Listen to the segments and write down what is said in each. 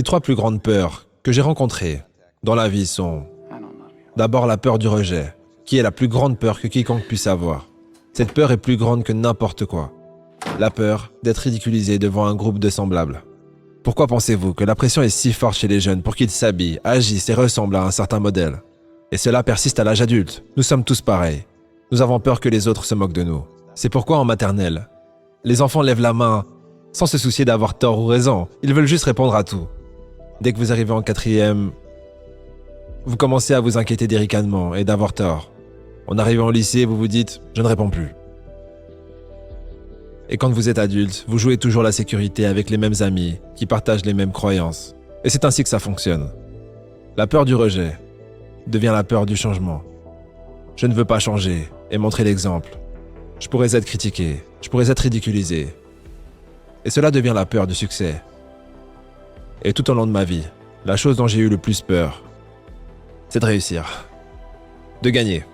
Les trois plus grandes peurs que j'ai rencontrées dans la vie sont d'abord la peur du rejet, qui est la plus grande peur que quiconque puisse avoir. Cette peur est plus grande que n'importe quoi. La peur d'être ridiculisé devant un groupe de semblables. Pourquoi pensez-vous que la pression est si forte chez les jeunes pour qu'ils s'habillent, agissent et ressemblent à un certain modèle? Et cela persiste à l'âge adulte. Nous sommes tous pareils. Nous avons peur que les autres se moquent de nous. C'est pourquoi en maternelle, les enfants lèvent la main sans se soucier d'avoir tort ou raison. Ils veulent juste répondre à tout. Dès que vous arrivez en quatrième, vous commencez à vous inquiéter des ricanements et d'avoir tort. En arrivant au lycée, vous vous dites « je ne réponds plus ». Et quand vous êtes adulte, vous jouez toujours la sécurité avec les mêmes amis qui partagent les mêmes croyances. Et c'est ainsi que ça fonctionne. La peur du rejet devient la peur du changement. Je ne veux pas changer et montrer l'exemple. Je pourrais être critiqué, je pourrais être ridiculisé. Et cela devient la peur du succès. Et tout au long de ma vie, la chose dont j'ai eu le plus peur, c'est de réussir. De gagner.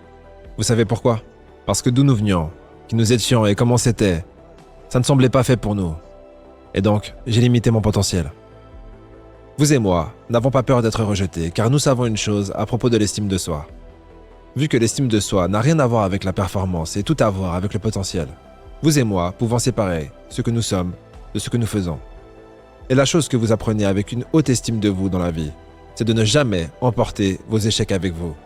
Vous savez pourquoi? Parce que d'où nous venions, qui nous étions et comment c'était, ça ne semblait pas fait pour nous. Et donc, j'ai limité mon potentiel. Vous et moi n'avons pas peur d'être rejetés, car nous savons une chose à propos de l'estime de soi. Vu que l'estime de soi n'a rien à voir avec la performance et tout à voir avec le potentiel, vous et moi pouvons séparer ce que nous sommes de ce que nous faisons. Et la chose que vous apprenez avec une haute estime de vous dans la vie, c'est de ne jamais emporter vos échecs avec vous.